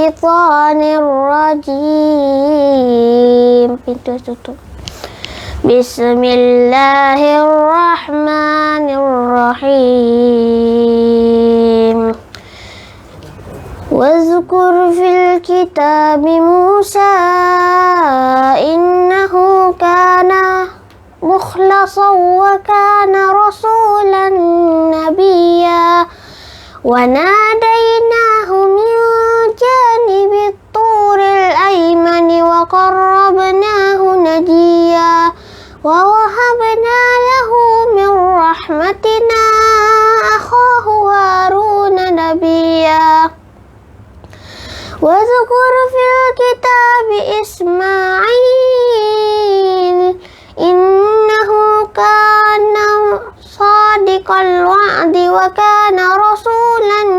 syaitanir rajim. Pintu tutup. Bismillahirrahmanirrahim. Wazkur fil kitabi Musa innahu kana mukhlasan wa kana rasulan nabiyya wa nadainahu min janibit turil aymani wa qarrabnahu najiya wa wahabna lahu min rahmatina akhahu Haruna nabiyya. Wazkur fil kitabi Ismail innahu kana sadiqal wa'di wa kana rasulan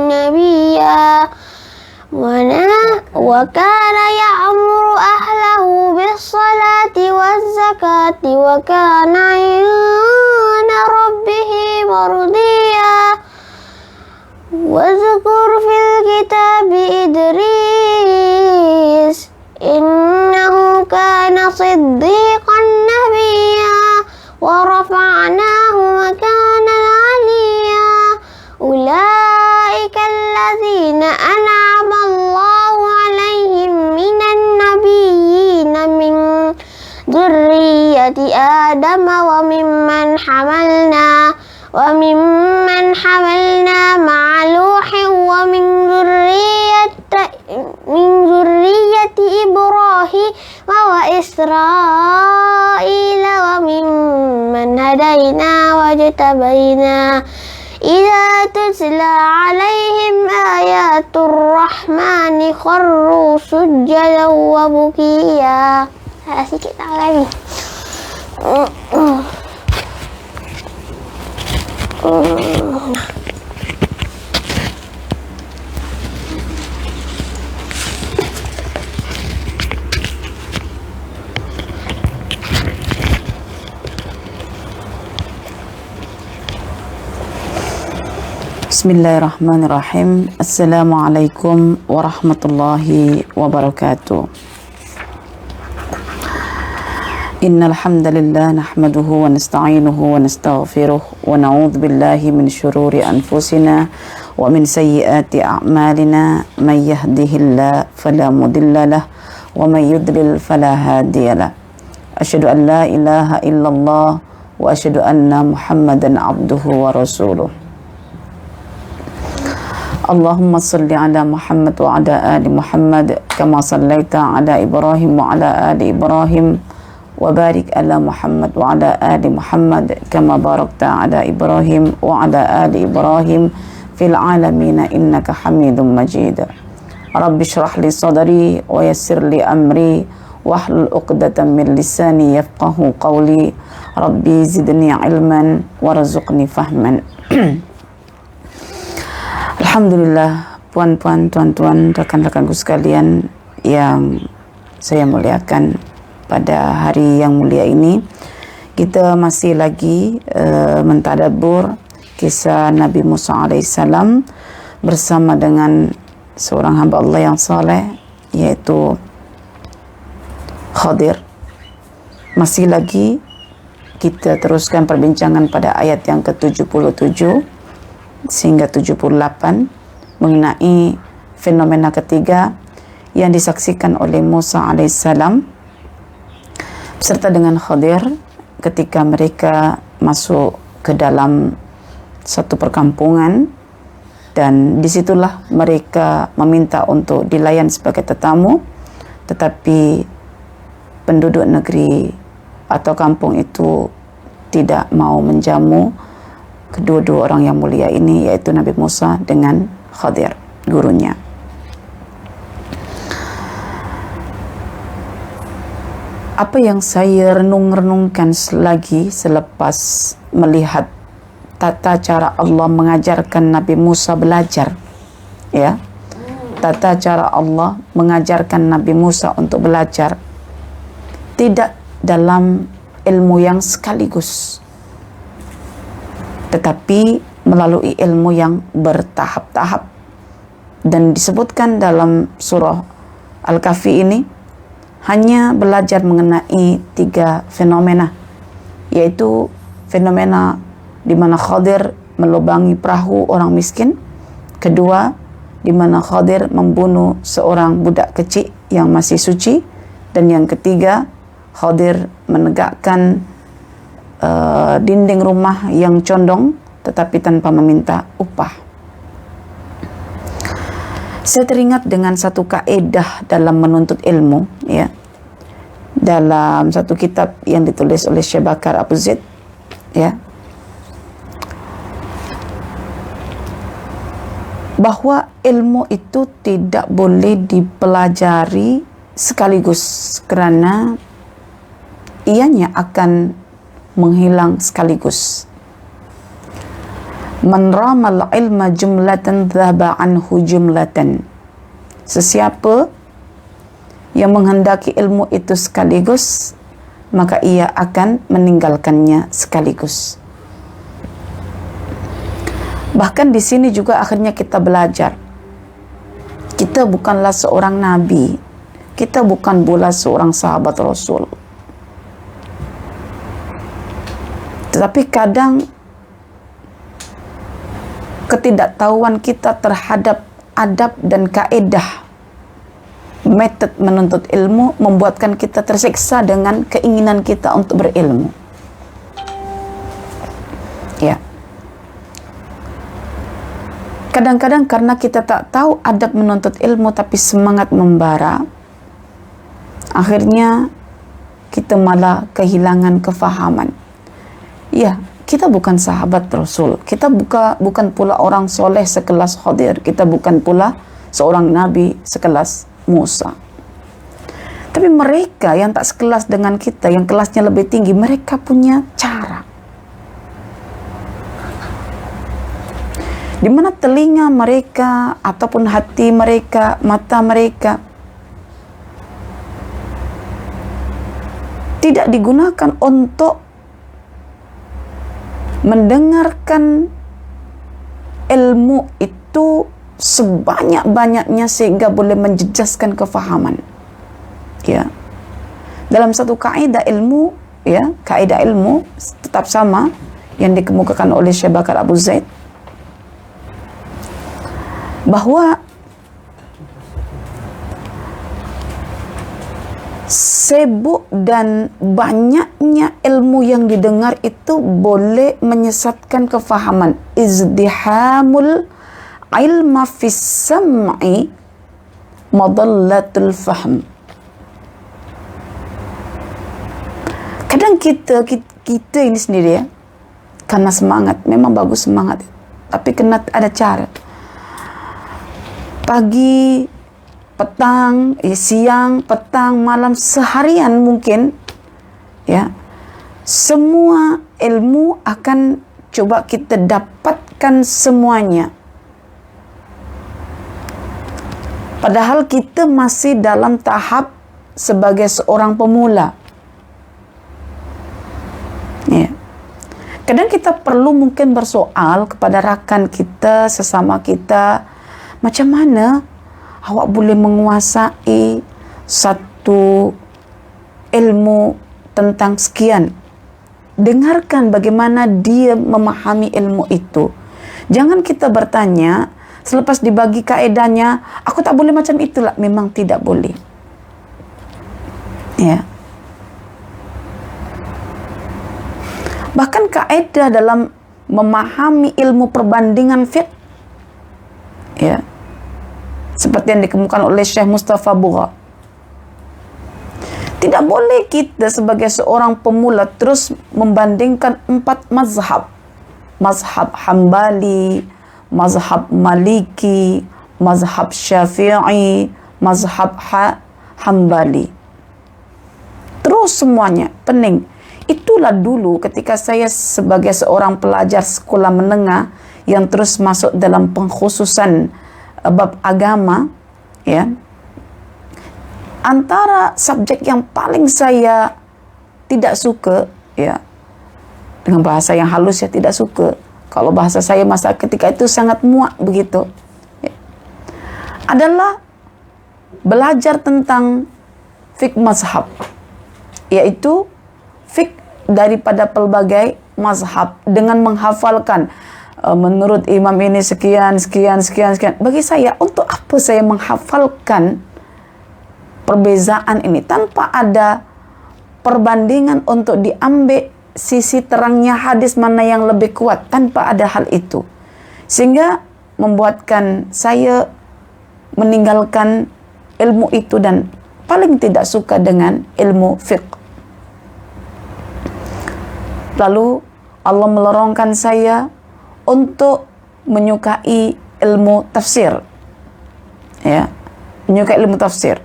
nabiyya wa kana ya'muru ahlahu bis salati waz zakati wa kana 'inda rabbih mardiya. Wazkur fil kitabi Idris innahu kana siddiqan nabiyya wa rafa'nahu makanan 'aliyya. Ulaika alladzina an'ama Allahu 'alaihim minan nabiyyina min dzurriyyati Adam wa mimman hamalna ma'a Nuhin wa min dzurriyyati Ibrahim wa Israil wa mimman hadaina wajtabaina. Idza tutla 'alaihim ayatur rahmani kharru sujjadan wa bukiya. Sedikit lagi. Bismillahirrahmanirrahim. Assalamualaikum warahmatullahi wabarakatuh. Innal hamdalillah nahmaduhu wa nasta'inuhu wa nastaghfiruh wa na'udzu billahi min shururi anfusina wa min sayyiati a'malina. May yahdihillahu fala mudilla lahu wa may yudlil fala hadiya lahu. Asyhadu an la ilaha illallah wa asyhadu anna Muhammadan abduhu wa rasuluh. Allahumma salli ala Muhammad wa ala ali Muhammad kama sallaita ala Ibrahim wa ala ali Ibrahim wa barik ala Muhammad wa ala ali Muhammad kama barakta ala Ibrahim wa ala ali Ibrahim fil alamin innaka Hamidum Majid. Rabbi shrah li sadri wa yassir li amri wahlul 'uqdatam min lisani yafqahu qawli. Rabbi zidni ilman warzuqni fahman. Alhamdulillah, puan-puan, tuan-tuan, rekan-rekanku sekalian yang saya muliakan, pada hari yang mulia ini kita masih lagi mentadabbur kisah Nabi Musa alaihissalam bersama dengan seorang hamba Allah yang saleh, yaitu Khadir. Masih lagi kita teruskan perbincangan pada ayat yang ke-77 sehingga 78 mengenai fenomena ketiga yang disaksikan oleh Musa alaihissalam beserta dengan Khadir ketika mereka masuk ke dalam satu perkampungan, dan disitulah mereka meminta untuk dilayan sebagai tetamu, tetapi penduduk negeri atau kampung itu tidak mau menjamu kedua-dua orang yang mulia ini, yaitu Nabi Musa dengan Khadir, gurunya. Apa yang saya renung-renungkan lagi selepas melihat tata cara Allah mengajarkan Nabi Musa belajar, ya, tata cara Allah mengajarkan Nabi Musa untuk belajar tidak dalam ilmu yang sekaligus, tetapi melalui ilmu yang bertahap-tahap. Dan disebutkan dalam surah Al-Kahfi ini hanya belajar mengenai 3 fenomena, yaitu fenomena di mana Khadir melubangi perahu orang miskin, kedua di mana Khadir membunuh seorang budak kecil yang masih suci, dan yang ketiga Khadir menegakkan dinding rumah yang condong tetapi tanpa meminta upah. Saya teringat dengan satu kaedah dalam menuntut ilmu, ya, dalam satu kitab yang ditulis oleh Syekh Bakar Abu Zaid, ya, bahwa ilmu itu tidak boleh dipelajari sekaligus kerana ianya akan menghilang sekaligus. Man ramal ilma jumlatan dhaba anhu jumlatan. Sesiapa yang menghendaki ilmu itu sekaligus, maka ia akan meninggalkannya sekaligus. Bahkan di sini juga akhirnya kita belajar, kita bukanlah seorang nabi, kita bukan pula seorang sahabat Rasul. Tetapi kadang ketidaktahuan kita terhadap adab dan kaedah metode menuntut ilmu membuatkan kita tersiksa dengan keinginan kita untuk berilmu. Ya. Kadang-kadang karena kita tak tahu adab menuntut ilmu tapi semangat membara, akhirnya kita malah kehilangan kefahaman. Ya, kita bukan sahabat Rasul, kita bukan pula orang soleh sekelas Khadir, kita bukan pula seorang nabi sekelas Musa. Tapi mereka yang tak sekelas dengan kita, yang kelasnya lebih tinggi, mereka punya cara. Di mana telinga mereka ataupun hati mereka, mata mereka tidak digunakan untuk mendengarkan ilmu itu sebanyak-banyaknya sehingga boleh menjejaskan kefahaman. Ya. Dalam satu kaidah ilmu, ya, kaidah ilmu tetap sama yang dikemukakan oleh Syekh Bakar Abu Zaid, bahwa sibuk dan banyaknya ilmu yang didengar itu boleh menyesatkan kefahaman. Izdihamul ilma fis sam'i madallatul fahm. Kadang kita ini sendiri, ya, karena semangat, memang bagus semangat, tapi kena ada cara. Pagi, petang, siang, petang, malam, seharian mungkin, ya, semua ilmu akan coba kita dapatkan semuanya. Padahal kita masih dalam tahap sebagai seorang pemula. Ya. Kadang kita perlu mungkin bersoal kepada rakan kita, sesama kita, macam mana awak boleh menguasai satu ilmu tentang sekian. Dengarkan bagaimana dia memahami ilmu itu. Jangan kita bertanya, selepas dibagi kaedahnya, aku tak boleh macam itulah. Memang tidak boleh. Ya. Bahkan kaedah dalam memahami ilmu perbandingan fiqh, ya, seperti yang dikemukakan oleh Syekh Mustafa Bugha, tidak boleh kita sebagai seorang pemula terus membandingkan 4 mazhab. Mazhab Hambali, mazhab Maliki, mazhab Syafi'i, mazhab Hambali. Terus semuanya, pening. Itulah dulu ketika saya sebagai seorang pelajar sekolah menengah yang terus masuk dalam pengkhususan bab agama, ya, antara subjek yang paling saya tidak suka, ya, dengan bahasa yang halus, ya, tidak suka. Kalau bahasa saya masa ketika itu sangat muak begitu, ya, adalah belajar tentang fiqh mazhab, yaitu fiqh daripada pelbagai mazhab dengan menghafalkan menurut imam ini sekian. Bagi saya, untuk apa saya menghafalkan perbezaan ini tanpa ada perbandingan untuk diambil sisi terangnya hadis mana yang lebih kuat, tanpa ada hal itu, sehingga membuatkan saya meninggalkan ilmu itu dan paling tidak suka dengan ilmu fiqh. Lalu Allah melorongkan saya untuk menyukai ilmu tafsir, ya, menyukai ilmu tafsir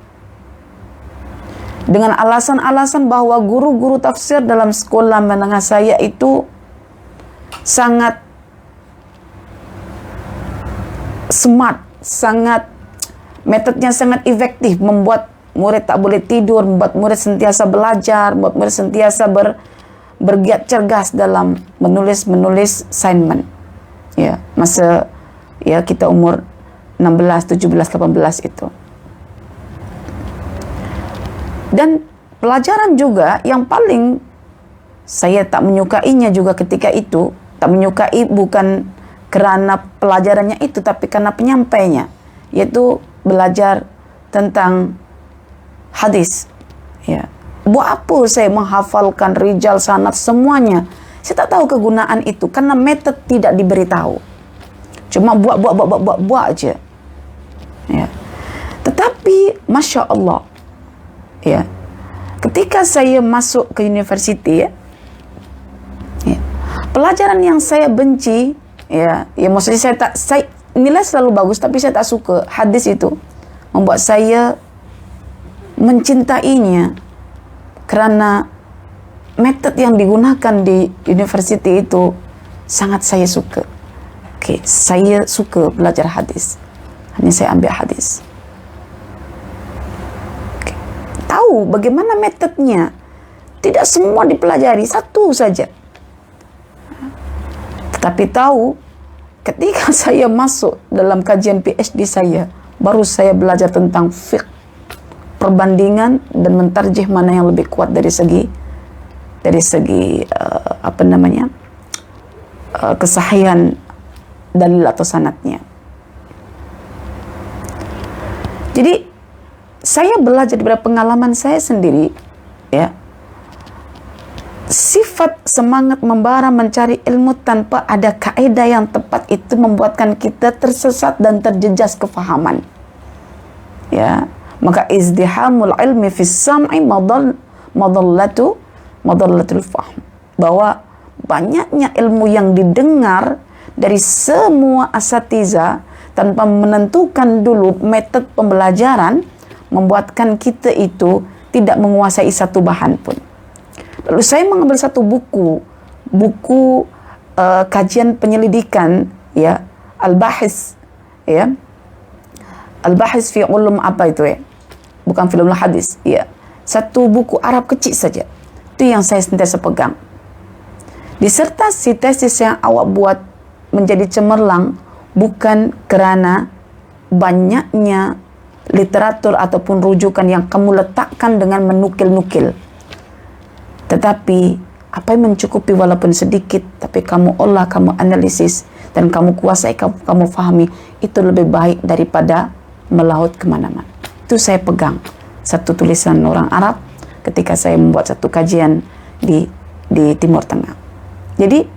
dengan alasan-alasan bahwa guru-guru tafsir dalam sekolah menengah saya itu sangat smart, metodenya sangat efektif, membuat murid tak boleh tidur, membuat murid sentiasa belajar, membuat murid sentiasa bergiat cergas dalam menulis assignment. Ya, masa ya kita umur 16, 17, 18 itu. Dan pelajaran juga yang paling saya tak menyukainya juga ketika itu, tak menyukai bukan kerana pelajarannya itu, tapi karena penyampainya, yaitu belajar tentang hadis. Ya. Buat apa saya menghafalkan rijal, sanad, semuanya? Saya tak tahu kegunaan itu karena metode tidak diberitahu. Cuma buat aja. Ya. Tetapi Masya Allah, ya, ketika saya masuk ke universiti, ya, pelajaran yang saya benci, ya maksudnya saya nilai selalu bagus, tapi saya tak suka hadis itu, membuat saya mencintainya kerana metode yang digunakan di universiti itu sangat saya suka. Okey, saya suka belajar hadis. Hanya saya ambil hadis. Okay. Tahu bagaimana metodenya. Tidak semua dipelajari, satu saja. Tetapi tahu ketika saya masuk dalam kajian PhD saya, baru saya belajar tentang fiqh, perbandingan dan mentarjih mana yang lebih kuat dari segi kesahihan dalil atau sanadnya. Jadi saya belajar dari pengalaman saya sendiri, ya, sifat semangat membara mencari ilmu tanpa ada kaedah yang tepat itu membuatkan kita tersesat dan terjejas kefahaman. Ya, maka izdihamul ilmi fis sam'i madallatul fahm, bahwa banyaknya ilmu yang didengar dari semua asatiza tanpa menentukan dulu metode pembelajaran membuatkan kita itu tidak menguasai satu bahan pun. Lalu saya mengambil satu buku kajian penyelidikan, ya, Al-Bahis, ya, Al-Bahis fi ulum apa itu, ya, bukan fi ulum hadis, ya, satu buku Arab kecil saja. Itu yang saya sentiasa pegang. Disertasi tesis yang awak buat menjadi cemerlang bukan kerana banyaknya literatur ataupun rujukan yang kamu letakkan dengan menukil-nukil, tetapi apa yang mencukupi walaupun sedikit, tapi kamu olah, kamu analisis, dan kamu kuasai, kamu fahami, itu lebih baik daripada melaut kemana-mana. Itu saya pegang satu tulisan orang Arab ketika saya membuat satu kajian di Timur Tengah. Jadi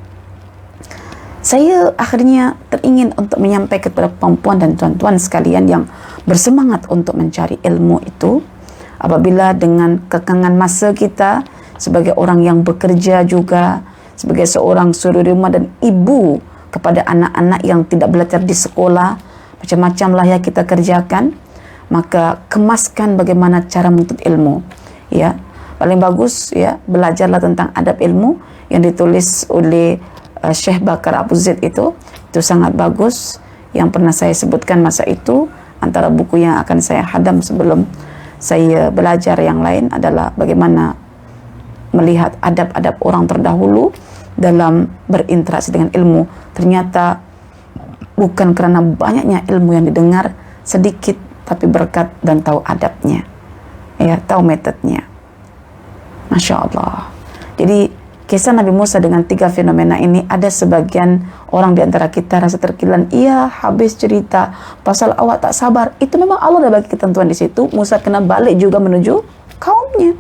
saya akhirnya teringin untuk menyampaikan kepada perempuan dan tuan-tuan sekalian yang bersemangat untuk mencari ilmu itu, apabila dengan kekangan masa kita sebagai orang yang bekerja juga, sebagai seorang suri rumah dan ibu kepada anak-anak yang tidak belajar di sekolah, macam-macam lah yang kita kerjakan, maka kemaskan bagaimana cara menuntut ilmu. Ya, paling bagus, ya, belajarlah tentang adab ilmu yang ditulis oleh Syekh Bakar Abu Zaid itu sangat bagus. Yang pernah saya sebutkan masa itu, antara buku yang akan saya hadam sebelum saya belajar yang lain adalah bagaimana melihat adab-adab orang terdahulu dalam berinteraksi dengan ilmu. Ternyata bukan kerana banyaknya ilmu yang didengar, sedikit tapi berkat dan tahu adabnya, ya, tahu metodenya. Masya Allah. Jadi kisah Nabi Musa dengan 3 fenomena ini, ada sebagian orang di antara kita rasa terkilan, iya habis cerita pasal awak tak sabar, itu memang Allah udah bagi ketentuan di situ. Musa kena balik juga menuju kaumnya.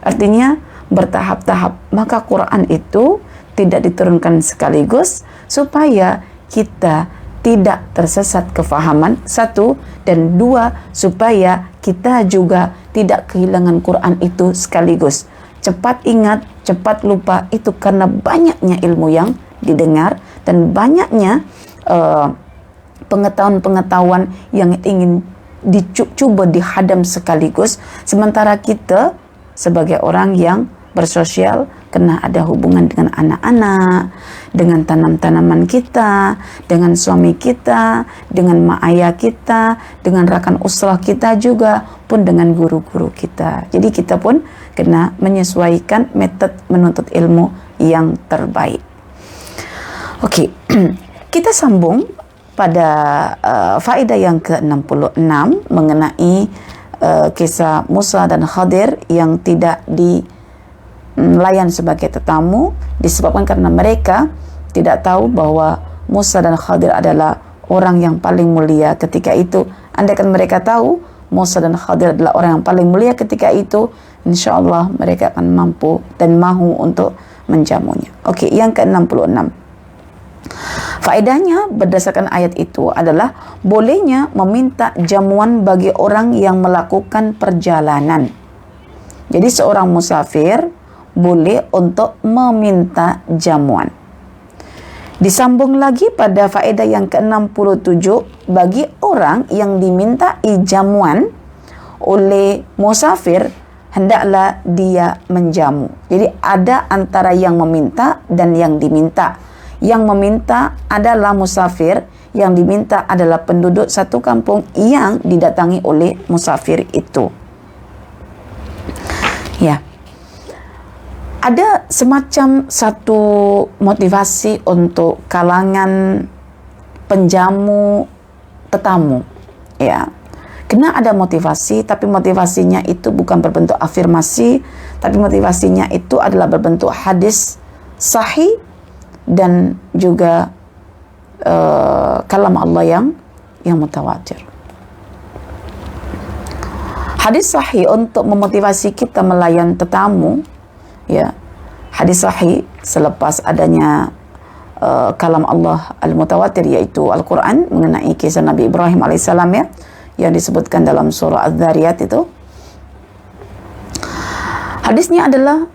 Artinya bertahap-tahap. Maka Quran itu tidak diturunkan sekaligus supaya kita tidak tersesat kefahaman, 1, dan 2, supaya kita juga tidak kehilangan Quran itu sekaligus. Cepat ingat, cepat lupa, itu karena banyaknya ilmu yang didengar dan banyaknya pengetahuan-pengetahuan yang ingin dicoba dihadam sekaligus, sementara kita sebagai orang yang bersosial kena ada hubungan dengan anak-anak, dengan tanam-tanaman kita, dengan suami kita, dengan mak ayah kita, dengan rakan usrah kita juga, pun dengan guru-guru kita. Jadi kita pun kena menyesuaikan metode menuntut ilmu yang terbaik. Oke, kita sambung pada faedah yang ke-66 mengenai kisah Musa dan Khadir yang tidak dilayan sebagai tetamu, disebabkan karena mereka tidak tahu bahwa Musa dan Khadir adalah orang yang paling mulia ketika itu. Andaikan mereka tahu Musa dan Khadir adalah orang yang paling mulia ketika itu, insya Allah mereka akan mampu dan mahu untuk menjamunya. Oke, yang ke-66. Faedahnya berdasarkan ayat itu adalah bolehnya meminta jamuan bagi orang yang melakukan perjalanan. Jadi seorang musafir boleh untuk meminta jamuan. Disambung lagi pada faedah yang ke-67, bagi orang yang dimintai jamuan oleh musafir, hendaklah dia menjamu. Jadi ada antara yang meminta dan yang diminta. Yang meminta adalah musafir, yang diminta adalah penduduk satu kampung yang didatangi oleh musafir itu. Ya. Ada semacam satu motivasi untuk kalangan penjamu tetamu, ya. Kena ada motivasi, tapi motivasinya itu bukan berbentuk afirmasi, tapi motivasinya itu adalah berbentuk hadis sahih dan juga kalam Allah yang mutawatir. Hadis sahih untuk memotivasi kita melayan tetamu, ya, hadis sahih selepas adanya kalam Allah al-mutawatir, yaitu Al-Quran mengenai kisah Nabi Ibrahim alaihissalam, ya, yang disebutkan dalam surah Az-Zariyat itu. Hadisnya adalah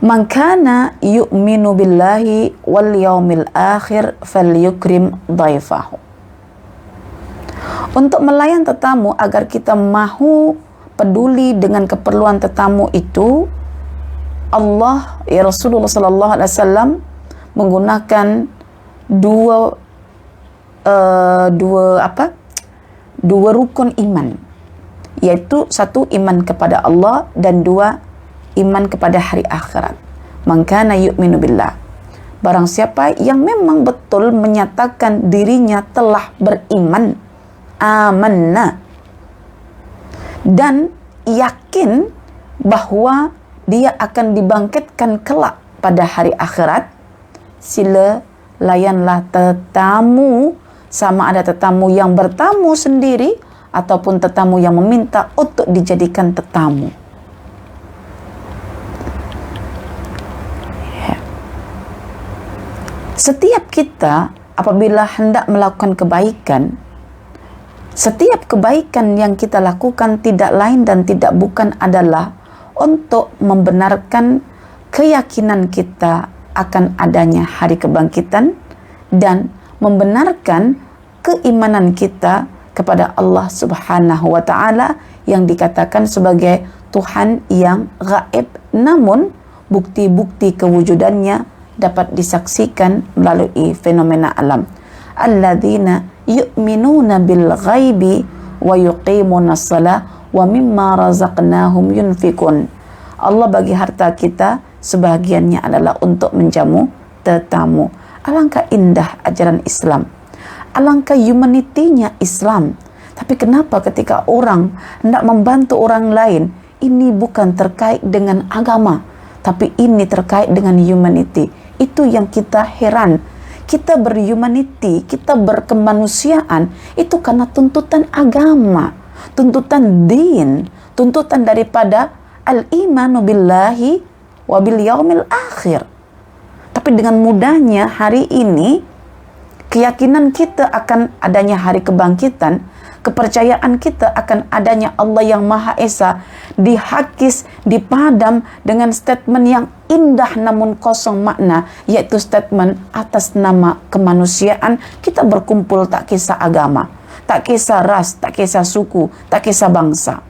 man kana yu'minu billahi wal yaumil akhir falyukrim dhaifahu. Untuk melayan tetamu agar kita mahu peduli dengan keperluan tetamu itu, Allah, ya, Rasulullah sallallahu alaihi wasallam menggunakan dua rukun iman, yaitu 1 iman kepada Allah dan 2 iman kepada hari akhirat. Man kana yu'minu billah, barang siapa yang memang betul menyatakan dirinya telah beriman, amanna, dan yakin bahwa dia akan dibangkitkan kelak pada hari akhirat, sila layanlah tetamu, sama ada tetamu yang bertamu sendiri ataupun tetamu yang meminta untuk dijadikan tetamu. Ya. Setiap kita apabila hendak melakukan kebaikan, setiap kebaikan yang kita lakukan tidak lain dan tidak bukan adalah untuk membenarkan keyakinan kita akan adanya hari kebangkitan dan membenarkan keimanan kita kepada Allah Subhanahu wa Ta'ala yang dikatakan sebagai Tuhan yang gaib, namun bukti-bukti kewujudannya dapat disaksikan melalui fenomena alam. Alladzina yu'minuna bil ghaibi wa yuqimuna shalah wa mimma razaqnahum yunfikun. Allah bagi harta kita sebahagiannya adalah untuk menjamu tetamu. Alangkah indah ajaran Islam. alangkah humanity-nya Islam. Tapi kenapa ketika orang hendak membantu orang lain, ini bukan terkait dengan agama, tapi ini terkait dengan humanity. Itu yang kita heran. Kita berhumanity, kita berkemanusiaan, itu karena tuntutan agama, tuntutan din, tuntutan daripada al-imanu billahi wa bil yaumil akhir. Tapi dengan mudahnya hari ini, keyakinan kita akan adanya hari kebangkitan, kepercayaan kita akan adanya Allah yang Maha Esa dihakis, dipadam dengan statement yang indah namun kosong makna, yaitu statement atas nama kemanusiaan. Kita berkumpul tak kisah agama, tak kisah ras, tak kisah suku, tak kisah bangsa.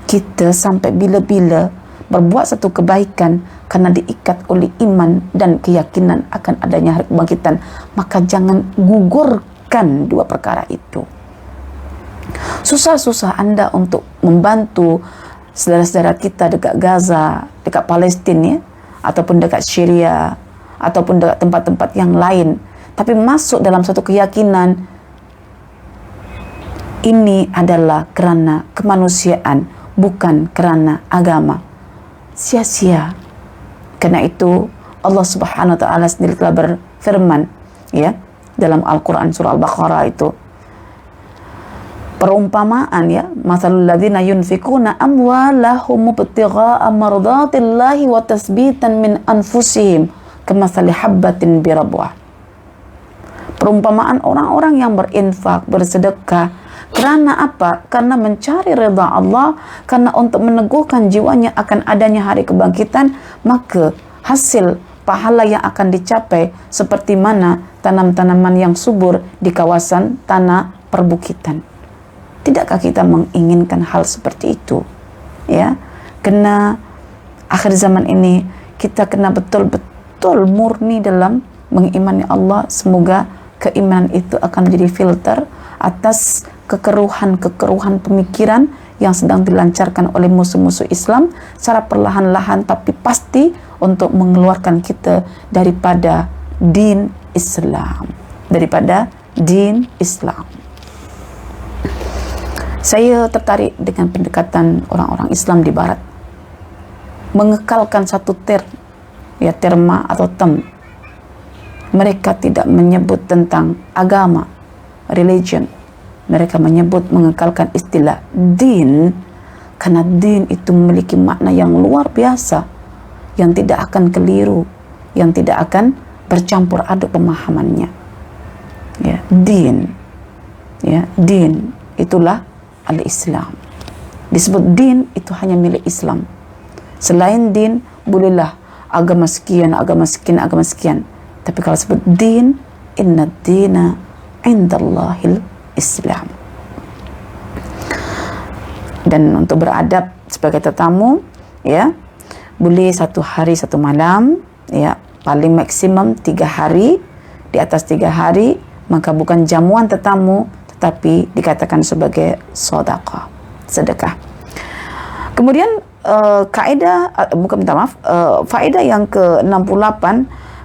Kita sampai bila-bila berbuat satu kebaikan karena diikat oleh iman dan keyakinan akan adanya hari kebangkitan, maka jangan gugurkan dua perkara itu. Susah-susah Anda untuk membantu saudara-saudara kita dekat Gaza, dekat Palestina, ya, ataupun dekat Syria, ataupun dekat tempat-tempat yang lain, tapi masuk dalam satu keyakinan ini adalah kerana kemanusiaan, bukan kerana agama. Sia-sia. Karena itu Allah Subhanahu wa taala sendiri telah berfirman, ya, dalam Al-Qur'an surah Al-Baqarah itu, perumpamaan, ya, masalul ladzina yunfikuna amwalahum ibtigha'a mardatillahi wa tasbitan min anfusihim kamathali habbatin birabwah. Perumpamaan orang-orang yang berinfak, bersedekah kerana apa? Karena mencari redha Allah, karena untuk meneguhkan jiwanya akan adanya hari kebangkitan, maka hasil pahala yang akan dicapai seperti mana tanam-tanaman yang subur di kawasan tanah perbukitan. Tidakkah kita menginginkan hal seperti itu? Ya, kena akhir zaman ini kita kena betul-betul murni dalam mengimani Allah. Semoga keimanan itu akan menjadi filter atas kekeruhan-kekeruhan pemikiran yang sedang dilancarkan oleh musuh-musuh Islam secara perlahan-lahan tapi pasti untuk mengeluarkan kita daripada din Islam, daripada din Islam. Saya tertarik dengan pendekatan orang-orang Islam di Barat, mengekalkan satu terma atau term. Mereka tidak menyebut tentang agama, religion. Mereka menyebut, mengekalkan istilah din, karena din itu memiliki makna yang luar biasa, yang tidak akan keliru, yang tidak akan bercampur aduk pemahamannya. Ya, din. Ya, din itulah al-Islam. Disebut din itu hanya milik Islam. Selain din, bolehlah agama sekian, agama sekian, agama sekian. Tapi kalau sebut din, inna dina indallahil Islam. Dan untuk beradab sebagai tetamu, ya, boleh 1 hari 1 malam, ya, paling maksimum 3 hari. Di atas 3 hari maka bukan jamuan tetamu, tetapi dikatakan sebagai sedekah. Kemudian faedah yang ke-68,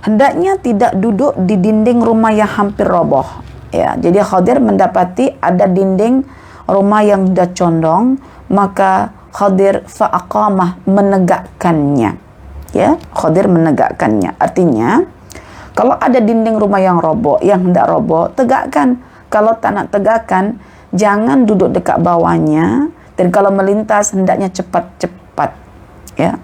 hendaknya tidak duduk di dinding rumah yang hampir roboh. Ya, jadi Khadir mendapati ada dinding rumah yang sudah condong, maka Khadir fa'aqamah, menegakkannya. Ya, Khadir menegakkannya. Artinya, kalau ada dinding rumah yang roboh, yang hendak roboh, tegakkan. Kalau tak nak tegakkan, jangan duduk dekat bawahnya. Dan kalau melintas, hendaknya cepat-cepat. Ya,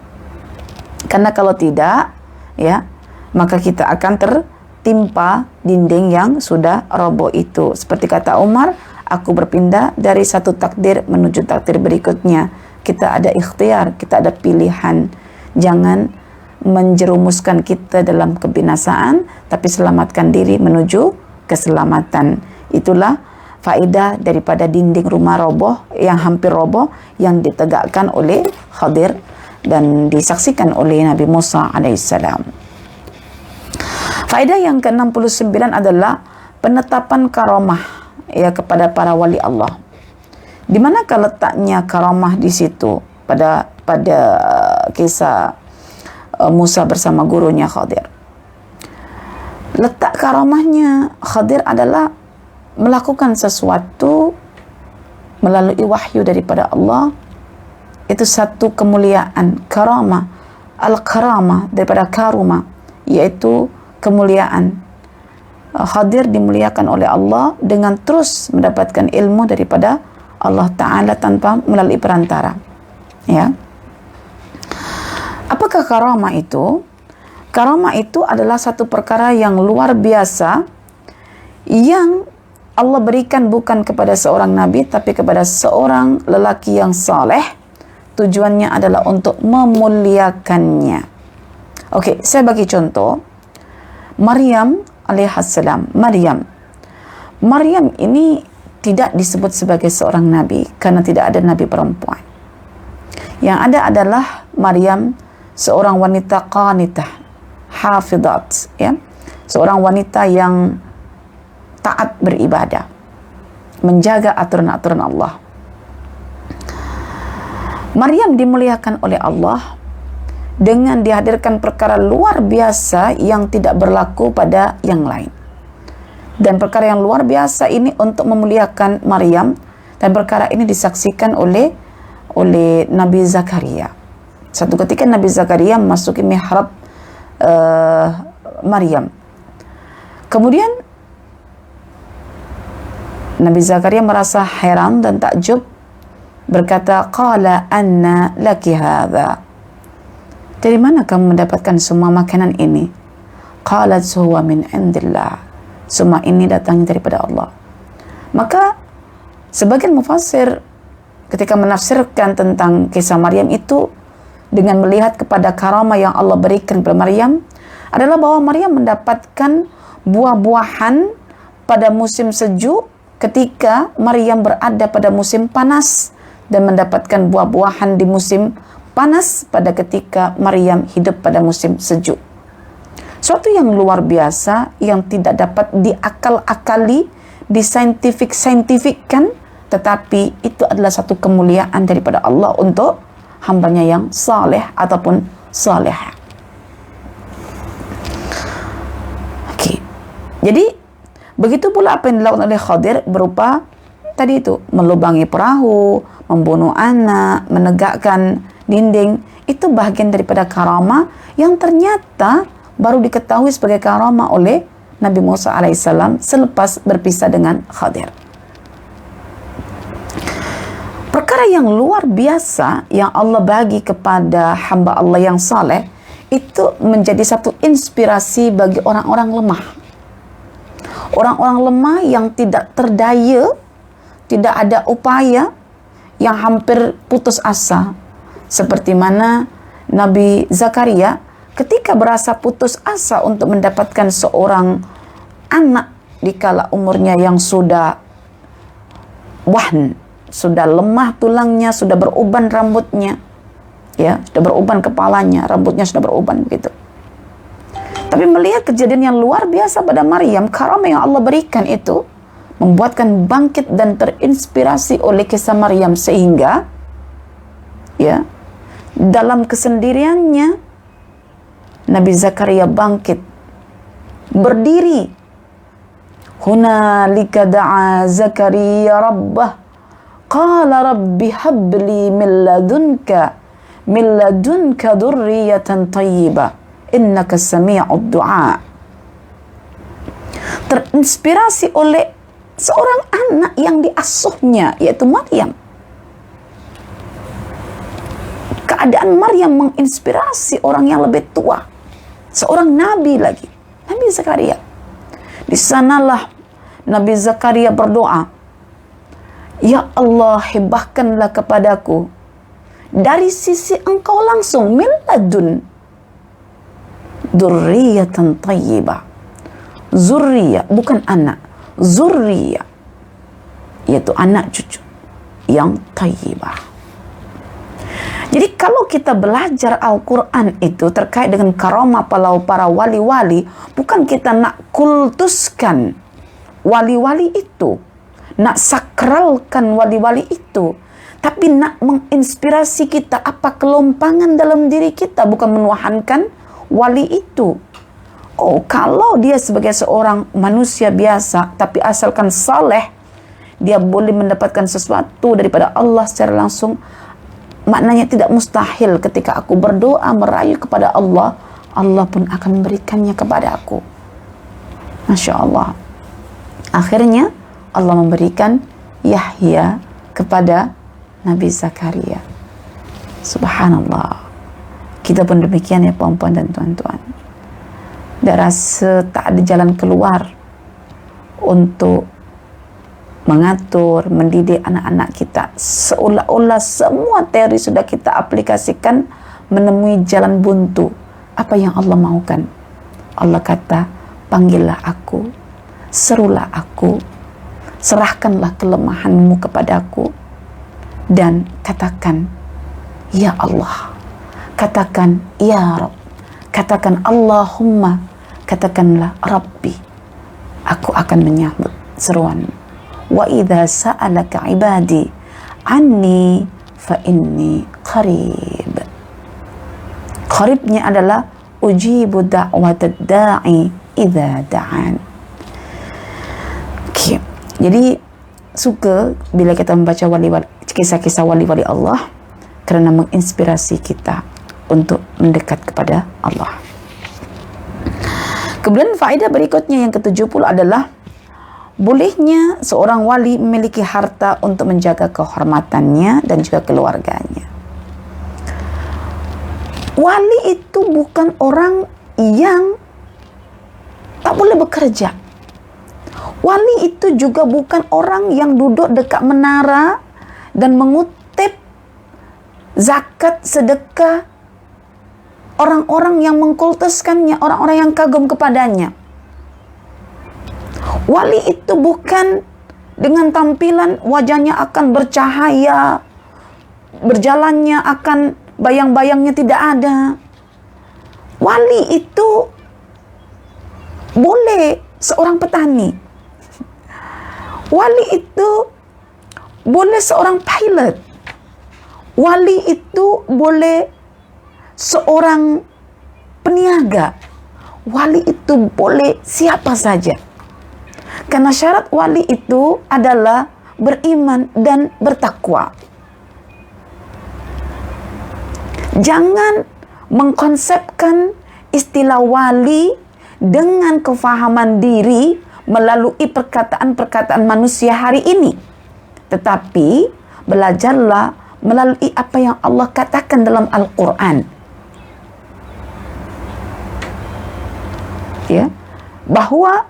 karena kalau tidak, ya, maka kita akan tertimpa dinding yang sudah roboh itu. Seperti kata Umar, aku berpindah dari satu takdir menuju takdir berikutnya. Kita ada ikhtiar, kita ada pilihan. Jangan menjerumuskan kita dalam kebinasaan, tapi selamatkan diri menuju keselamatan. Itulah faedah daripada dinding rumah roboh, yang hampir roboh, yang ditegakkan oleh Khadir dan disaksikan oleh Nabi Musa alaihissalam. Faedah yang ke-69 adalah penetapan karamah, ya, kepada para wali Allah. Di manakah letaknya karamah di situ pada kisah Musa bersama gurunya Khadir? Letak karamahnya Khadir adalah melakukan sesuatu melalui wahyu daripada Allah. Itu satu kemuliaan, karamah. Al-karamah daripada karuma, yaitu kemuliaan. Khadir dimuliakan oleh Allah dengan terus mendapatkan ilmu daripada Allah Ta'ala tanpa melalui perantara. Ya. Apakah karamah itu? Karamah itu adalah satu perkara yang luar biasa yang Allah berikan bukan kepada seorang nabi tapi kepada seorang lelaki yang saleh. Tujuannya adalah untuk memuliakannya. Okey, saya bagi contoh. Maryam alaihissalam. Maryam ini tidak disebut sebagai seorang nabi karena tidak ada nabi perempuan. Yang ada adalah Maryam seorang wanita qanitah, hafizat, ya. Seorang wanita yang taat beribadah, menjaga aturan-aturan Allah. Maryam dimuliakan oleh Allah dengan dihadirkan perkara luar biasa yang tidak berlaku pada yang lain. Dan perkara yang luar biasa ini untuk memuliakan Maryam, dan perkara ini disaksikan oleh Nabi Zakaria. Satu ketika Nabi Zakaria memasuki mihrab Maryam. Kemudian Nabi Zakaria merasa heran dan takjub, berkata, qala anna laki hadha, dari mana kamu mendapatkan semua makanan ini? Qalat huwa min indillah, semua ini datangnya daripada Allah. Maka sebagian mufassir ketika menafsirkan tentang kisah Maryam itu dengan melihat kepada karamah yang Allah berikan kepada Maryam adalah bahwa Maryam mendapatkan buah-buahan pada musim sejuk ketika Maryam berada pada musim panas, dan mendapatkan buah-buahan di musim panas pada ketika Maryam hidup pada musim sejuk. Suatu yang luar biasa yang tidak dapat diakal-akali, discientific-kan, tetapi itu adalah satu kemuliaan daripada Allah untuk hambanya yang saleh ataupun salehah. Okey. Jadi begitu pula apa yang dilakukan oleh Khadir berupa tadi itu, melubangi perahu, membunuh anak, menegakkan dinding. Itu bahagian daripada karamah yang ternyata baru diketahui sebagai karamah oleh Nabi Musa alaihissalam selepas berpisah dengan Khadir. Perkara yang luar biasa yang Allah bagi kepada hamba Allah yang saleh itu menjadi satu inspirasi bagi orang-orang lemah. Orang-orang lemah yang tidak terdaya, tidak ada upaya, yang hampir putus asa. Seperti mana Nabi Zakaria ketika berasa putus asa untuk mendapatkan seorang anak dikala umurnya yang sudah wahn, sudah lemah tulangnya, sudah beruban rambutnya, ya, sudah beruban kepalanya, rambutnya sudah beruban begitu. Tapi melihat kejadian yang luar biasa pada Maryam, karamah yang Allah berikan itu membuatkan bangkit dan terinspirasi oleh kisah Maryam, sehingga ya dalam kesendiriannya Nabi Zakaria bangkit berdiri. Hunalika da'a Zakaria rabbah qala rabbi habli min ladunka dhurriyatan tayyibah innaka sami'ud du'a. Terinspirasi oleh seorang anak yang diasuhnya, yaitu Maryam. Keadaan Maryam menginspirasi orang yang lebih tua, seorang nabi lagi, Nabi Zakaria. Di sanalah Nabi Zakaria berdoa, ya Allah, hibahkanlah kepadaku dari sisi engkau langsung, min ladun dzurriyyatan thayyibah. Zurriyah, bukan anak, zurriyah, yaitu anak cucu yang thayyibah. Jadi kalau kita belajar Al-Quran itu terkait dengan karamah para wali-wali, bukan kita nak kultuskan wali-wali itu, nak sakralkan wali-wali itu, tapi nak menginspirasi kita apa kelompangan dalam diri kita, bukan menuhankan wali itu. Oh, kalau dia sebagai seorang manusia biasa, tapi asalkan saleh, dia boleh mendapatkan sesuatu daripada Allah secara langsung. Maknanya tidak mustahil ketika aku berdoa merayu kepada Allah, Allah pun akan memberikannya kepada aku. Masya Allah. Akhirnya Allah memberikan Yahya kepada Nabi Zakaria. Subhanallah. Kita pun demikian ya puan-puan dan tuan-tuan. Tidak rasa tak ada jalan keluar untuk mengatur, mendidik anak-anak kita. Seolah-olah semua teori sudah kita aplikasikan, menemui jalan buntu. Apa yang Allah maukan? Allah kata, panggillah aku, serulah aku, serahkanlah kelemahanmu kepadaku, dan katakan, ya Allah, katakan, ya Rabb, katakan Allahumma, katakanlah Rabbi, aku akan menyambut seruanmu. Wa idza sa'alaka ibadi anni fa inni qarib. Qaribnya adalah ujibu da'watad da'i idza da'an. Okay. Jadi suka bila kita membaca kisah-kisah wali-wali Allah, kerana menginspirasi kita untuk mendekat kepada Allah. Kemudian faedah berikutnya yang ke-70 adalah bolehnya seorang wali memiliki harta untuk menjaga kehormatannya dan juga keluarganya. Wali itu bukan orang yang tak boleh bekerja. Wali itu juga bukan orang yang duduk dekat menara dan mengutip zakat, sedekah orang-orang yang mengkultuskannya, orang-orang yang kagum kepadanya. Wali itu bukan dengan tampilan wajahnya akan bercahaya, berjalannya akan bayang-bayangnya tidak ada. Wali itu boleh seorang petani. Wali itu boleh seorang pilot. Wali itu boleh seorang peniaga. Wali itu boleh siapa saja. Karena syarat wali itu adalah beriman dan bertakwa. Jangan mengkonsepkan istilah wali dengan kefahaman diri melalui perkataan-perkataan manusia hari ini. Tetapi belajarlah melalui apa yang Allah katakan dalam Al-Quran. Ya, bahwa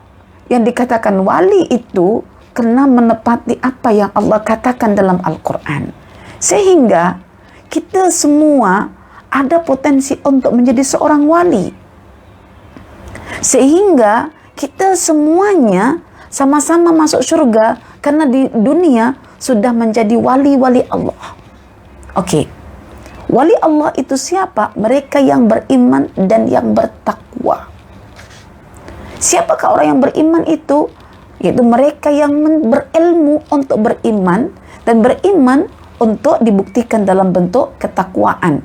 yang dikatakan wali itu kena menepati apa yang Allah katakan dalam Al-Quran. Sehingga kita semua ada potensi untuk menjadi seorang wali. Sehingga kita semuanya sama-sama masuk surga karena di dunia sudah menjadi wali-wali Allah. Okey. Wali Allah itu siapa? Mereka yang beriman dan yang bertakwa. Siapakah orang yang beriman itu? Yaitu mereka yang berilmu untuk beriman dan beriman untuk dibuktikan dalam bentuk ketakwaan.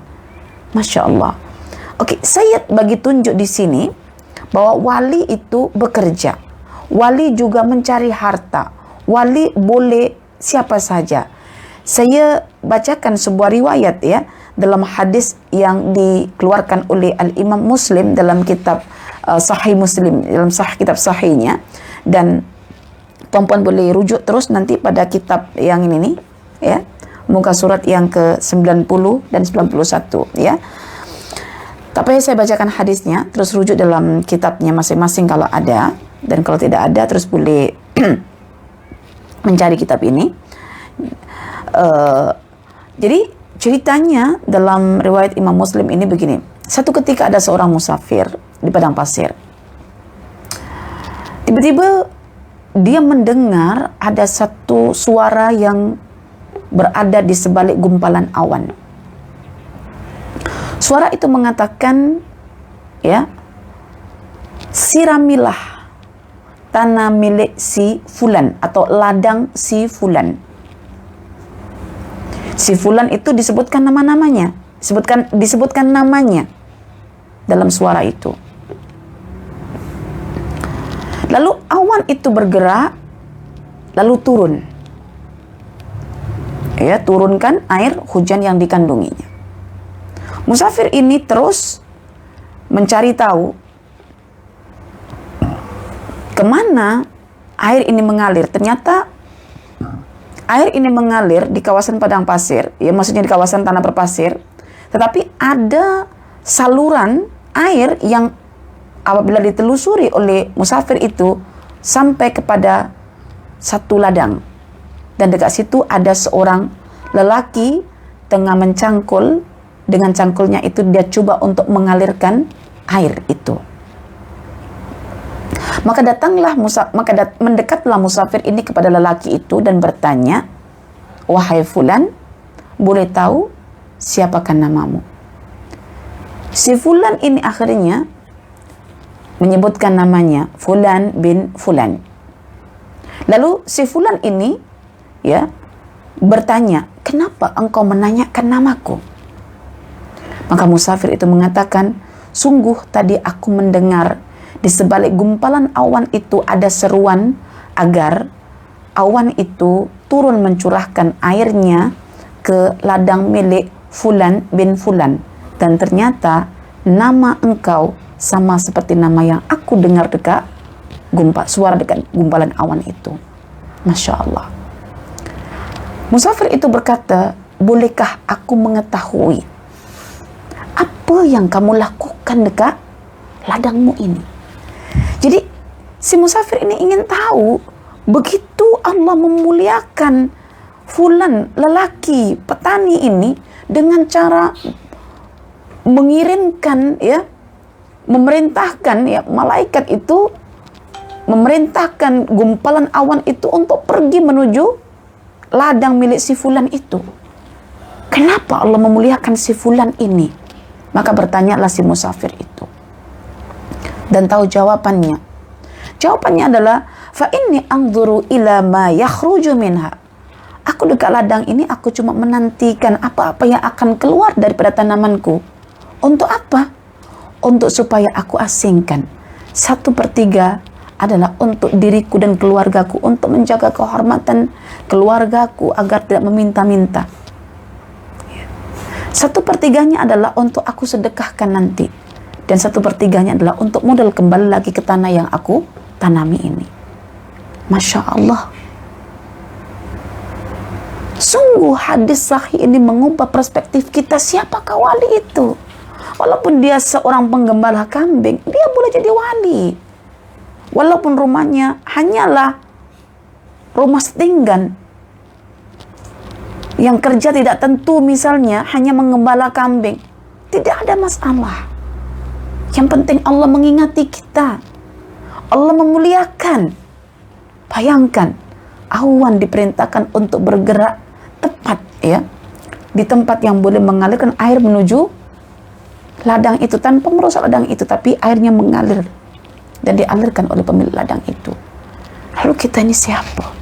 Masya Allah. Okey, saya bagi tunjuk di sini bahwa wali itu bekerja. Wali juga mencari harta. Wali boleh siapa saja. Saya bacakan sebuah riwayat ya dalam hadis yang dikeluarkan oleh Al-Imam Muslim dalam kitab Sahih Muslim, dalam kitab sahihnya, dan tuan-puan boleh rujuk terus nanti pada kitab yang ini nih ya, muka surat yang ke-90 dan 91 ya. Tapi saya bacakan hadisnya, terus rujuk dalam kitabnya masing-masing kalau ada, dan kalau tidak ada terus boleh mencari kitab ini. Jadi ceritanya dalam riwayat Imam Muslim ini begini. Satu ketika ada seorang musafir di padang pasir. Tiba-tiba dia mendengar ada satu suara yang berada di sebalik gumpalan awan. Suara itu mengatakan, ya, siramilah tanah milik si fulan atau ladang si fulan. Si fulan itu disebutkan nama-namanya, disebutkan namanya dalam suara itu. Lalu awan itu bergerak, lalu turun. Ya, turunkan air hujan yang dikandunginya. Musafir ini terus mencari tahu kemana air ini mengalir. Ternyata air ini mengalir di kawasan padang pasir, ya maksudnya di kawasan tanah berpasir. Tetapi ada saluran air yang apabila ditelusuri oleh musafir itu sampai kepada satu ladang. Dan dekat situ ada seorang lelaki tengah mencangkul. Dengan cangkulnya itu dia coba untuk mengalirkan air itu. Maka mendekatlah musafir ini kepada lelaki itu dan bertanya, "Wahai fulan, boleh tahu siapakah namamu?" Si fulan ini akhirnya menyebutkan namanya Fulan bin Fulan. Lalu si fulan ini ya bertanya, "Kenapa engkau menanyakan namaku?" Maka musafir itu mengatakan, "Sungguh tadi aku mendengar di sebalik gumpalan awan itu ada seruan agar awan itu turun mencurahkan airnya ke ladang milik Fulan bin Fulan. Dan ternyata nama engkau sama seperti nama yang aku dengar dekat suara dekat gumpalan awan itu." Masya Allah. Musafir itu berkata, "Bolehkah aku mengetahui apa yang kamu lakukan dekat ladangmu ini?" Jadi si musafir ini ingin tahu, begitu Allah memuliakan fulan lelaki petani ini dengan cara mengirimkan ya, memerintahkan ya malaikat itu memerintahkan gumpalan awan itu untuk pergi menuju ladang milik si fulan itu. Kenapa Allah memuliakan si fulan ini? Maka bertanyalah si musafir itu. Dan tahu jawabannya. Jawabannya adalah, fa inni anzuru ila ma yakhruju minha. Aku dekat ladang ini, aku cuma menantikan apa-apa yang akan keluar daripada tanamanku. Untuk apa? Untuk supaya aku asingkan. 1/3 adalah untuk diriku dan keluargaku, untuk menjaga kehormatan keluargaku agar tidak meminta-minta. 1/3-nya adalah untuk aku sedekahkan nanti. Dan 1/3-nya adalah untuk modal kembali lagi ke tanah yang aku tanami ini. Masya Allah. Sungguh hadis sahih ini mengubah perspektif kita, siapakah wali itu. Walaupun dia seorang penggembala kambing, dia boleh jadi wali. Walaupun rumahnya hanyalah rumah setinggan, yang kerja tidak tentu misalnya hanya menggembala kambing, tidak ada masalah. Yang penting Allah mengingati kita, Allah memuliakan. Bayangkan, awan diperintahkan untuk bergerak tepat ya di tempat yang boleh mengalirkan air menuju ladang itu tanpa merusak ladang itu, tapi airnya mengalir dan dialirkan oleh pemilik ladang itu. Lalu kita ini siapa?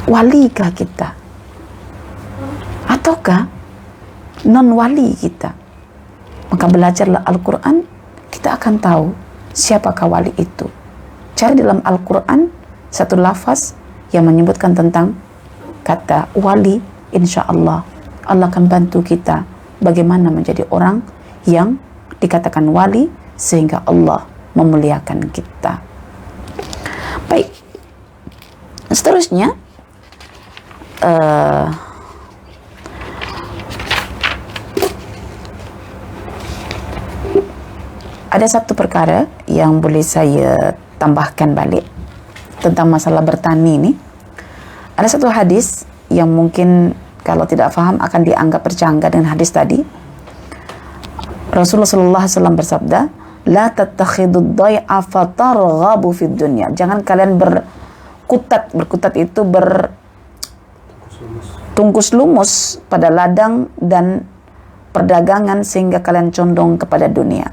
Walikah kita? Ataukah non-wali kita? Maka belajarlah Al-Quran, kita akan tahu siapakah wali itu. Cari dalam Al-Quran satu lafaz yang menyebutkan tentang kata wali, insya Allah Allah akan bantu kita bagaimana menjadi orang yang dikatakan wali sehingga Allah memuliakan kita. Baik, seterusnya ada satu perkara yang boleh saya tambahkan balik tentang masalah bertani ini. Ada satu hadis yang mungkin kalau tidak faham akan dianggap bercanggah dengan hadis tadi. Rasulullah SAW bersabda, "La tattakhidud dai'a fatarghabu fid dunya." Jangan kalian berkutat itu bertungkus lumus pada ladang dan perdagangan sehingga kalian condong kepada dunia.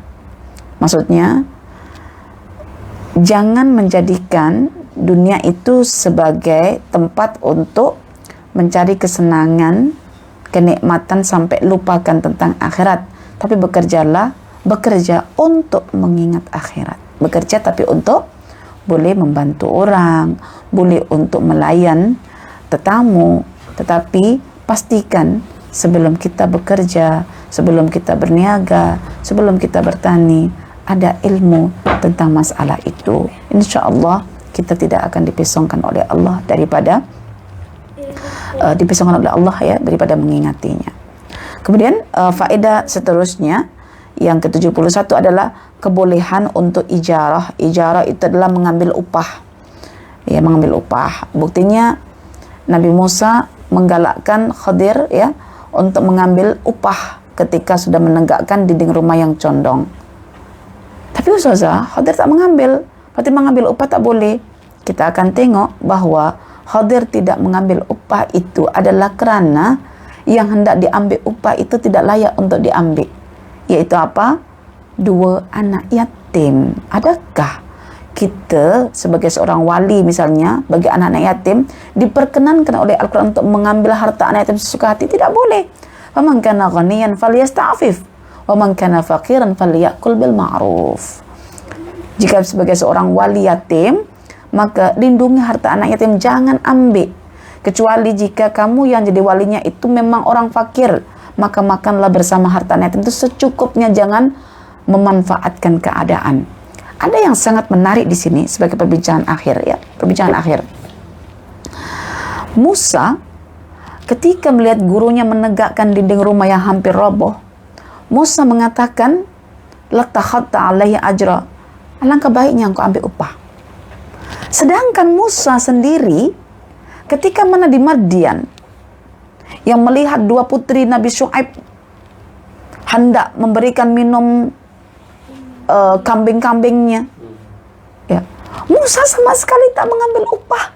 Maksudnya, jangan menjadikan dunia itu sebagai tempat untuk mencari kesenangan, kenikmatan sampai lupakan tentang akhirat. Tapi bekerjalah bekerja untuk mengingat akhirat. Bekerja tapi untuk boleh membantu orang, boleh untuk melayan tetamu, tetapi pastikan sebelum kita bekerja, sebelum kita berniaga, sebelum kita bertani, ada ilmu tentang masalah itu. Insya Allah kita tidak akan dipisongkan oleh Allah daripada daripada mengingatinya. Kemudian faedah seterusnya yang ke-71 adalah kebolehan untuk ijarah. Ijarah itu adalah mengambil upah. Ya, mengambil upah. Buktinya Nabi Musa menggalakkan Khadir ya untuk mengambil upah ketika sudah menegakkan dinding rumah yang condong. Tapi Ustazah, Khadir tak mengambil. Berarti mengambil upah tak boleh. Kita akan tengok bahwa Khadir tidak mengambil upah itu adalah kerana yang hendak diambil upah itu tidak layak untuk diambil. Yaitu apa? 2 anak yatim. Adakah kita sebagai seorang wali misalnya bagi anak-anak yatim diperkenankan oleh Al-Quran untuk mengambil harta anak yatim sesuka hati? Tidak boleh. Faman kana ghaniyan falyasta'fif wa man kana faqiran falyakul bil ma'ruf. Jika sebagai seorang wali yatim, maka lindungi harta anak yatim, jangan ambil. Kecuali jika kamu yang jadi walinya itu memang orang fakir, maka makanlah bersama harta anak yatim itu secukupnya, jangan memanfaatkan keadaan. Ada yang sangat menarik di sini sebagai perbincangan akhir ya, perbincangan akhir. Musa ketika melihat gurunya menegakkan dinding rumah yang hampir roboh, Musa mengatakan, "Latakhatta alaihi ajra." Alangkah baiknya engkau ambil upah. Sedangkan Musa sendiri ketika mana di Madian yang melihat 2 putri Nabi Syuaib hendak memberikan minum kambing-kambingnya, ya, Musa sama sekali tak mengambil upah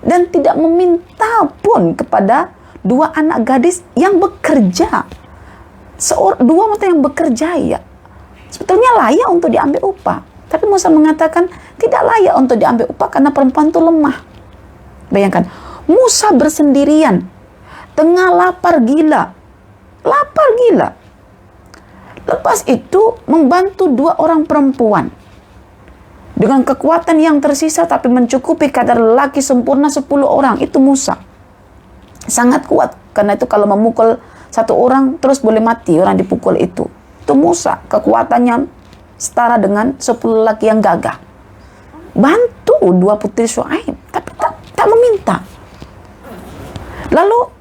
dan tidak meminta pun kepada 2 anak gadis yang bekerja. 2 mata yang bekerja ya, sebetulnya layak untuk diambil upah. Tapi Musa mengatakan tidak layak untuk diambil upah karena perempuan itu lemah. Bayangkan, Musa bersendirian, tengah lapar gila. Lepas itu membantu 2 orang perempuan. Dengan kekuatan yang tersisa tapi mencukupi kadar lelaki sempurna 10 orang. Itu Musa. Sangat kuat. Karena itu kalau memukul 1 orang terus boleh mati orang dipukul itu. Itu Musa. Kekuatannya setara dengan 10 lelaki yang gagah. Bantu 2 putri Syuaib. Tapi tak meminta. Lalu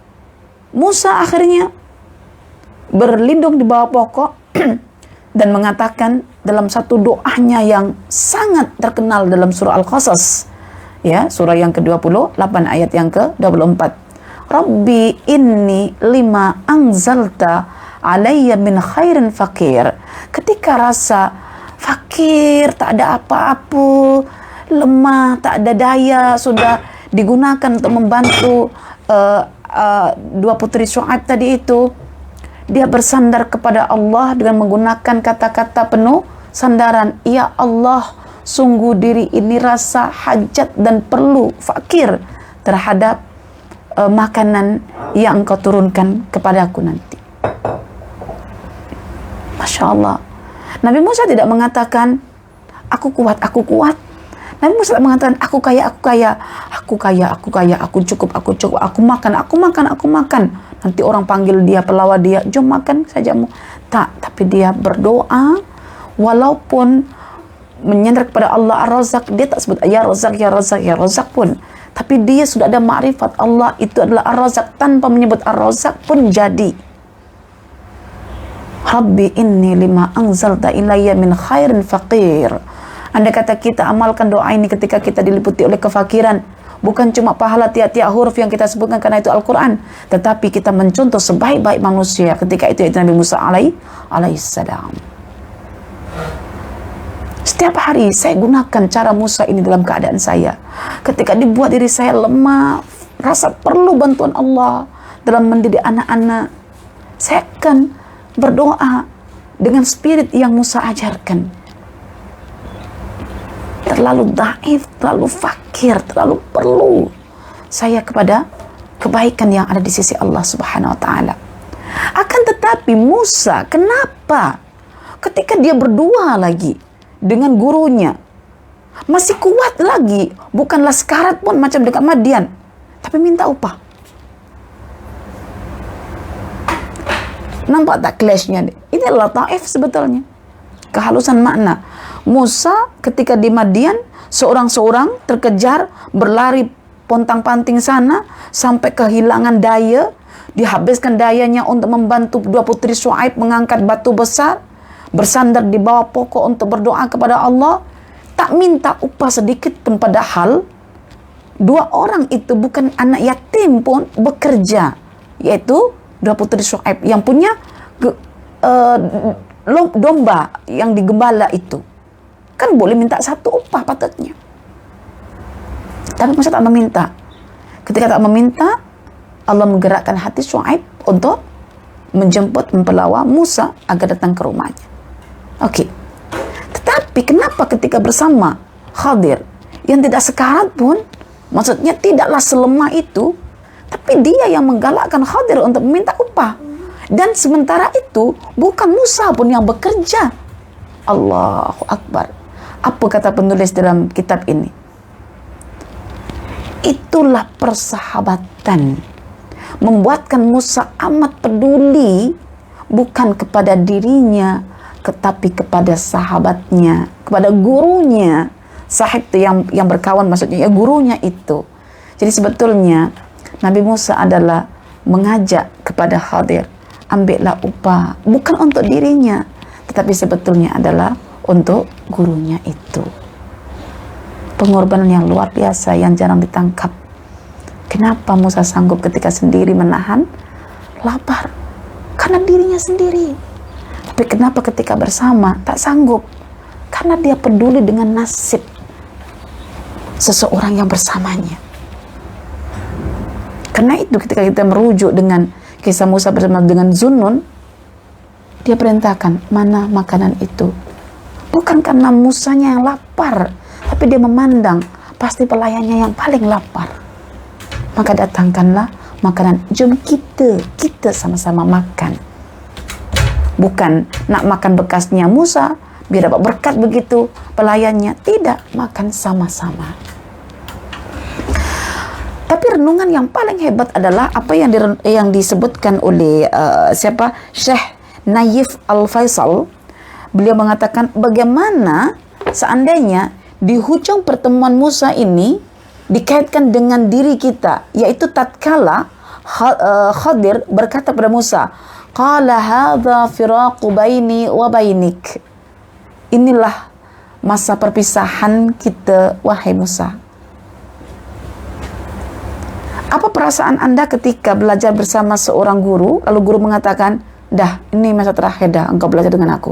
Musa akhirnya berlindung di bawah pokok dan mengatakan dalam satu doanya yang sangat terkenal dalam surah Al-Qasas, ya, surah yang ke-28 ayat yang ke-24. Rabbi inni lima anzalta alayya min khairin fakir. Ketika rasa fakir, tak ada apa-apa, lemah, tak ada daya, sudah digunakan untuk membantu 2 putri Syuaib tadi itu, dia bersandar kepada Allah dengan menggunakan kata-kata penuh sandaran. Ya Allah, sungguh diri ini rasa hajat dan perlu, fakir terhadap makanan yang engkau turunkan kepadaku nanti. Masya Allah. Nabi Musa tidak mengatakan aku kuat, aku kuat. Nabi Musa mengatakan aku kaya, aku cukup, aku makan. Nanti orang panggil dia, pelawak dia, jom makan sajamu. Tak, tapi dia berdoa walaupun menyandar kepada Allah Ar-Razzaq, dia tak sebut ya Razzaq pun. Tapi dia sudah ada makrifat Allah itu adalah Ar-Razzaq, tanpa menyebut Ar-Razzaq pun jadi. Rabbi inni lima anzalta ilayya min khairin faqir. Andai kata kita amalkan doa ini ketika kita diliputi oleh kefakiran, bukan cuma pahala tiap-tiap huruf yang kita sebutkan karena itu Al-Quran, tetapi kita mencontoh sebaik-baik manusia ketika itu Nabi Musa alaihissalam. Setiap hari saya gunakan cara Musa ini dalam keadaan saya. Ketika dibuat diri saya lemah, rasa perlu bantuan Allah dalam mendidik anak-anak, saya akan berdoa dengan spirit yang Musa ajarkan. Terlalu dhaif, terlalu fakir, terlalu perlu saya kepada kebaikan yang ada di sisi Allah Subhanahu wa taala. Akan tetapi Musa, kenapa ketika dia berdua lagi dengan gurunya, masih kuat lagi, bukanlah sekarat pun macam dekat Madian, tapi minta upah. Nampak tak clash-nya? Ini adalah Taif sebetulnya. Kehalusan makna. Musa ketika di Madian, seorang-seorang terkejar, berlari pontang-panting sana, sampai kehilangan daya, dihabiskan dayanya untuk membantu dua putri Syuaib mengangkat batu besar, bersandar di bawah pokok untuk berdoa kepada Allah, tak minta upah sedikit pun, padahal dua orang itu bukan anak yatim pun bekerja, yaitu dua putri Syuaib yang punya domba yang digembala itu. Kan boleh minta satu upah patutnya. Tapi Musa tak meminta. Ketika tak meminta, Allah menggerakkan hati Syuaib untuk menjemput, mempelawa Musa agar datang ke rumahnya. Oke. Tetapi kenapa ketika bersama Khadir yang tidak sekarat pun, maksudnya tidaklah selemah itu, tapi dia yang menggalakkan Khadir untuk meminta upah. Dan sementara itu bukan Musa pun yang bekerja. Allahu Akbar. Apa kata penulis dalam kitab ini? Itulah persahabatan, membuatkan Musa amat peduli bukan kepada dirinya, tetapi kepada sahabatnya, kepada gurunya. Sahib itu yang berkawan, maksudnya ya gurunya itu. Jadi sebetulnya Nabi Musa adalah mengajak kepada Khadir, ambillah upah, bukan untuk dirinya, tetapi sebetulnya adalah untuk gurunya itu. Pengorbanan yang luar biasa yang jarang ditangkap. Kenapa Musa sanggup ketika sendiri menahan lapar? Karena dirinya sendiri. Tapi kenapa ketika bersama tak sanggup? Karena dia peduli dengan nasib seseorang yang bersamanya. Karena itu ketika kita merujuk dengan kisah Musa bersama dengan Zunnun, dia perintahkan mana makanan itu. Bukan karena Musanya yang lapar, tapi dia memandang pasti pelayannya yang paling lapar. Maka datangkanlah makanan, jom kita sama-sama makan. Bukan nak makan bekasnya Musa biar dapat berkat begitu pelayannya, tidak, makan sama-sama. Tapi renungan yang paling hebat adalah apa yang disebutkan oleh Syekh Naif Al-Faisal. Beliau mengatakan bagaimana seandainya di hujung pertemuan Musa ini dikaitkan dengan diri kita, yaitu tatkala Khadir berkata kepada Musa, qala hadza firaqu baini wa bainik. Inilah masa perpisahan kita, wahai Musa. Apa perasaan Anda ketika belajar bersama seorang guru, lalu guru mengatakan, dah, ini masa terakhir dah engkau belajar dengan aku.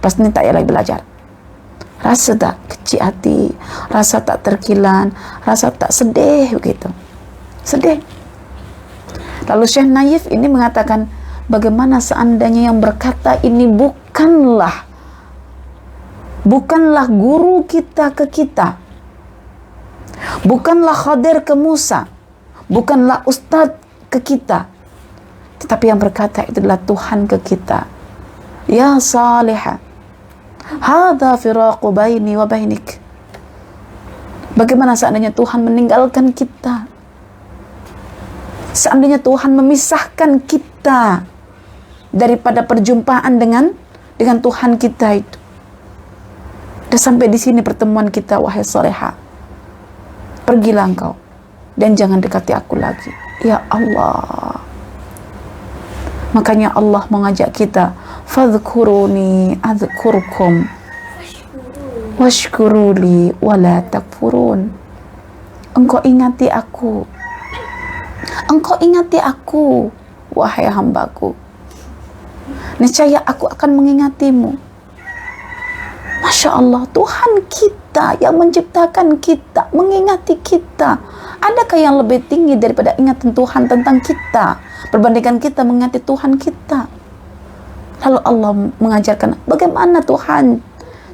Pasti ini tak payah lagi belajar. Rasa tak kecil hati, rasa tak terkilan, rasa tak sedih begitu. Sedih. Lalu Syekh Naif ini mengatakan, bagaimana seandainya yang berkata ini bukanlah guru kita ke kita, bukanlah Khadir ke Musa, bukanlah ustadz ke kita, tetapi yang berkata itu adalah Tuhan ke kita. Ya Salihah, hadza firaqu baini wa bainik. Bagaimana seandainya Tuhan meninggalkan kita? Seandainya Tuhan memisahkan kita daripada perjumpaan dengan Tuhan kita itu. Dan sampai di sini pertemuan kita, wahai Salihah. Pergilah engkau dan jangan dekati aku lagi. Ya Allah. Makanya Allah mengajak kita, fadhkuruni adhkurkum washkuruli wala takfurun. Engkau ingati aku, wahai hambaku, niscaya aku akan mengingatimu. Masya Allah, Tuhan kita yang menciptakan kita, mengingati kita. Adakah yang lebih tinggi daripada ingatan Tuhan tentang kita, berbandingkan kita mengingati Tuhan kita? Lalu Allah mengajarkan, bagaimana Tuhan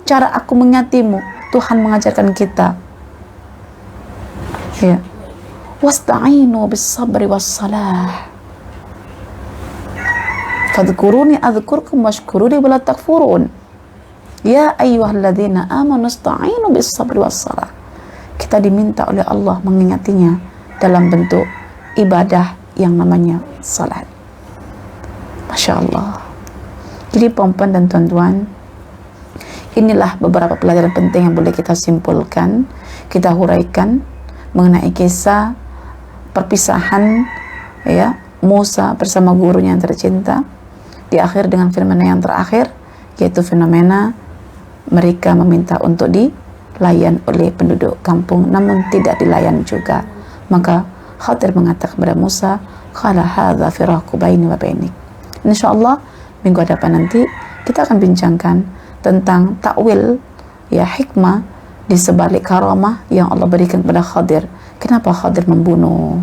cara aku mengingatimu? Tuhan mengajarkan kita, ya, wasta'inu bis sabri was salah. Fadhkuruni adhkurkum washkuruni wala takfurun. Ya ayyuhalladzina amanu ista'inu bis sabri was salah. Kita diminta oleh Allah mengingatinya dalam bentuk ibadah yang namanya salat. Masya Allah. Jadi perempuan dan tuan-tuan, inilah beberapa pelajaran penting yang boleh kita simpulkan, kita huraikan mengenai kisah perpisahan ya Musa bersama gurunya yang tercinta. Di akhir dengan fenomena yang terakhir, yaitu fenomena mereka meminta untuk dilayan oleh penduduk kampung, namun tidak dilayan juga. Maka Khadir mengatakan kepada Musa, qala hadza firaqu baini wa bainik. Insyaallah minggu hadapan nanti kita akan bincangkan tentang takwil ya hikmah di sebalik karamah yang Allah berikan kepada Khadir. Kenapa Khadir membunuh?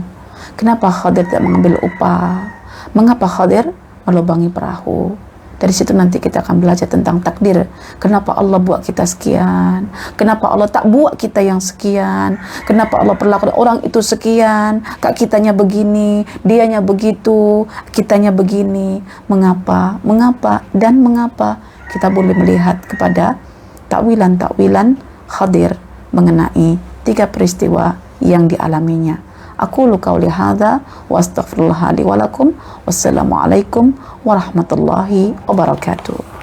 Kenapa Khadir tidak mengambil upah? Mengapa Khadir melubangi perahu? Dari situ nanti kita akan belajar tentang takdir. Kenapa Allah buat kita sekian? Kenapa Allah tak buat kita yang sekian? Kenapa Allah perlakukan orang itu sekian? Kak kitanya begini, dianya begitu, kitanya begini. Mengapa? Mengapa? Dan mengapa? Kita boleh melihat kepada takwilan-takwilan Khadir mengenai 3 peristiwa yang dialaminya. Aqulu qauli hadza wa astaghfirullah li wa lakum. Wassalamualaikum warahmatullahi wabarakatuh.